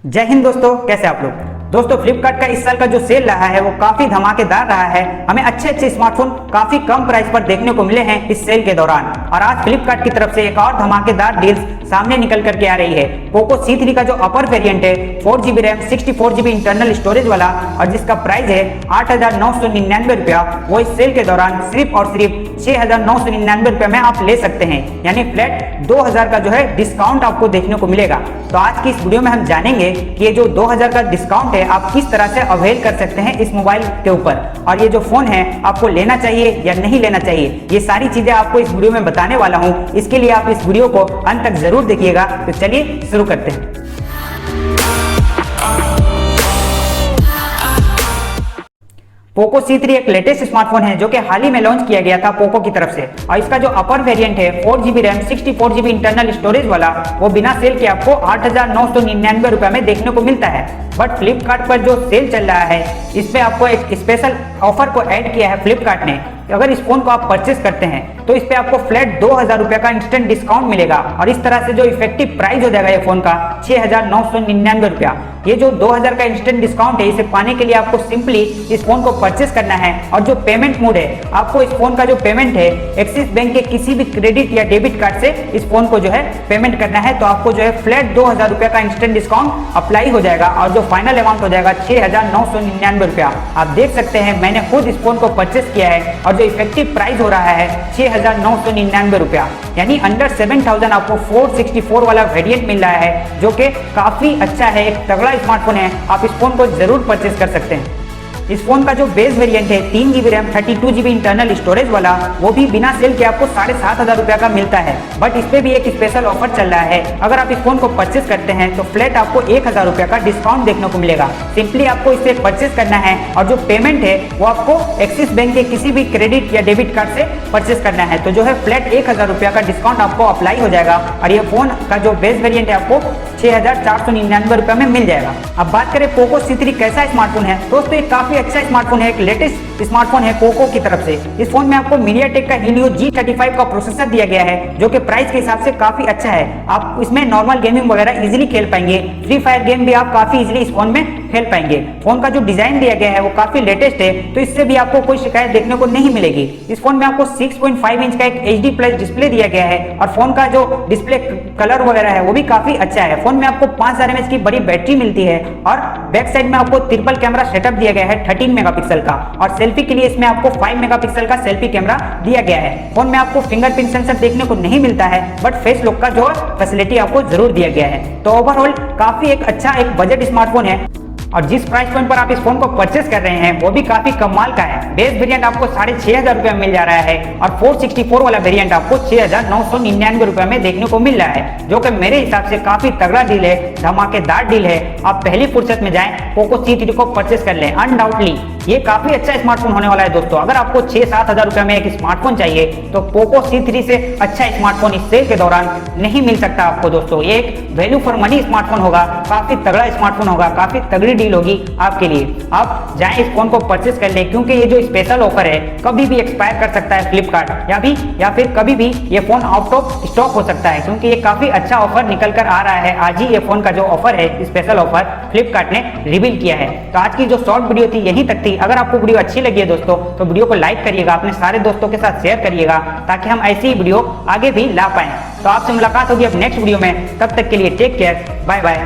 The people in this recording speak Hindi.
जय हिंद दोस्तों, कैसे आप लोग। दोस्तों, फ्लिपकार्ट का इस साल का जो सेल रहा है वो काफी धमाकेदार रहा है। हमें अच्छे स्मार्टफोन काफी कम प्राइस पर देखने को मिले हैं इस सेल के दौरान। और आज फ्लिपकार्ट की तरफ से एक और धमाकेदार डील्स सामने निकल करके आ रही है। पोको C3 का जो अपर वेरिएंट है 4GB RAM 64GB internal storage वाला और जिसका प्राइस है 8,999 रुपया, वो इस सेल के दौरान सिर्फ और सिर्फ 6,999 रुपये में आप ले सकते हैं। यानी फ्लैट 2,000 का जो है डिस्काउंट आपको देखने को मिलेगा। तो आज की इस वीडियो में हम जानेंगे कि ये जो 2,000 का डिस्काउंट है आप किस तरह से अवेल कर सकते हैं इस मोबाइल के ऊपर, और ये जो फोन है आपको लेना चाहिए या नहीं लेना चाहिए, ये सारी चीजें आपको इस वीडियो में बताने वाला हूं। इसके लिए आप इस वीडियो को अंत तक जरूर देखिएगा। तो चलिए शुरू करते हैं। पोको C3 एक लेटेस्ट स्मार्टफोन है जो कि हाल ही में लॉन्च किया गया था पोको की तरफ से। और इसका जो अपर वेरिएंट है 4GB RAM 64GB internal storage वाला, वो बिना सेल के आपको 8,999 रुपये में देखने को मिलता है। बट फ्लिपकार्ट पर जो सेल चल रहा है इस पे आपको एक स्पेशल ऑफर को ऐड किया है फ्लिपकार्ट ने। अगर इस फोन को आप परचेस करते हैं तो इस पे आपको फ्लैट 2,000 रुपये का इंस्टेंट डिस्काउंट मिलेगा। और इस तरह से जो इफेक्टिव प्राइस हो जाएगा ये फोन का 6,999 रुपया। ये जो 2,000 का इंस्टेंट डिस्काउंट है इसे पाने के लिए आपको सिंपली इस फोन को परचेस करना है। और जो पेमेंट मोड है, आपको इस फोन का जो पेमेंट है एक्सिस बैंक के किसी भी क्रेडिट या डेबिट कार्ड से इस फोन को जो है पेमेंट करना है। तो आपको जो है फ्लैट 2,000 रुपये का इंस्टेंट डिस्काउंट अप्लाई हो जाएगा और जो फाइनल अमाउंट हो जाएगा 6,999 रुपया। आप देख सकते हैं मैंने खुद इस फोन को परचेस किया है और जो इफेक्टिव प्राइस हो रहा है 6,999 रुपया, यानी अंडर 7,000 आपको 464 वाला वेरिएंट मिल रहा है, जो कि काफी अच्छा है, एक तगड़ा स्मार्टफोन है। आप इस फोन को जरूर परचेस कर सकते हैं। इस फोन का जो बेस वेरिएंट है 3GB RAM 32GB internal storage वाला, वो भी बिना सेल के आपको 7,500 रुपया का मिलता है। बट इस पे भी एक स्पेशल ऑफर चल रहा है। अगर आप इस फोन को परचेस करते हैं तो फ्लैट आपको 1,000 रुपया का डिस्काउंट देखने को मिलेगा। सिंपली आपको इसे परचेस करना है और जो पेमेंट है वो आपको एक्सिस बैंक के किसी भी क्रेडिट या डेबिट कार्ड से परचेस करना है। तो जो है फ्लैट 1,000 रुपया का डिस्काउंट आपको अप्लाई हो जाएगा और ये फोन का जो बेस वेरिएंट है आपको 6,499 रुपये में मिल जाएगा। अब बात करें पोको C3 कैसा स्मार्टफोन है। दोस्तों, ये काफी अच्छा स्मार्टफोन है, एक लेटेस्ट स्मार्टफोन है पोको की तरफ से। इस फोन में आपको मीडियाटेक का हीलियो G35 का प्रोसेसर दिया गया है, जो कि प्राइस के हिसाब से काफी अच्छा है। आप इसमें नॉर्मल गेमिंग वगैरह इजीली खेल पाएंगे। फ्री फायर गेम भी आप काफी इजीली इस फोन में खेल पाएंगे। फोन का जो डिजाइन दिया गया है वो काफी लेटेस्ट है, तो इससे भी आपको कोई शिकायत देखने को नहीं मिलेगी। इस फोन में आपको 6.5 इंच का एक HD+ डिस्प्ले दिया गया है और फोन का जो डिस्प्ले कलर वगैरह है वो भी काफी अच्छा है। फोन में आपको 5000 mAh की बड़ी बैटरी मिलती है और बैक साइड में आपको ट्रिपल कैमरा सेटअप दिया गया है 13 मेगापिक्सल का, और सेल्फी के लिए इसमें आपको 5 मेगापिक्सल का सेल्फी कैमरा दिया गया है। फोन में आपको फिंगरप्रिंट सेंसर देखने को नहीं मिलता है, बट फेस लॉक का जो फैसिलिटी आपको जरूर दिया गया है। तो ओवरऑल काफी एक अच्छा एक बजट स्मार्टफोन है और जिस प्राइस पॉइंट पर आप इस फोन को परचेस कर रहे हैं वो भी काफी कमाल का है। बेस वेरिएंट आपको 6,500 रुपये में मिल जा रहा है और 464 वाला वेरिएंट आपको 6,999 रुपये में देखने को मिल रहा है, जो कि मेरे हिसाब से काफी तगड़ा डील है, धमाकेदार डील है। आप पहली फुर्सत में जाएं पोको C3 को परचेस कर लें। अनडाउटली ये काफी अच्छा स्मार्टफोन होने वाला है दोस्तों। अगर आपको 6-7 रुपये में एक स्मार्टफोन चाहिए तो पोको C3 से अच्छा स्मार्टफोन इस सेल के दौरान नहीं मिल सकता आपको दोस्तों। ये एक वैल्यू फॉर मनी स्मार्टफोन होगा, काफी तगड़ा स्मार्टफोन होगा, काफी तगड़ी डील होगी आपके लिए। आप जाएं इस फोन को परचेस कर लें, क्योंकि ये जो स्पेशल ऑफर है कभी भी एक्सपायर कर सकता है फ्लिपकार्ट या फिर कभी भी ये फोन आउट ऑफ स्टॉक हो सकता है, क्योंकि ये काफी अच्छा ऑफर निकल कर आ रहा है। आज ही ये फोन का जो ऑफर है स्पेशल ऑफर फ्लिपकार्ट ने रिवील किया है। तो आज की जो शॉर्ट वीडियो थी यहीं तक थी। अगर आपको वीडियो अच्छी लगी है दोस्तों तो वीडियो को लाइक करिएगा, अपने सारे दोस्तों के साथ शेयर करिएगा, ताकि हम ऐसी ही वीडियो आगे भी ला पाएं। तो आपसे मुलाकात होगी अब नेक्स्ट वीडियो में। तब तक के लिए टेक केयर, बाय बाय।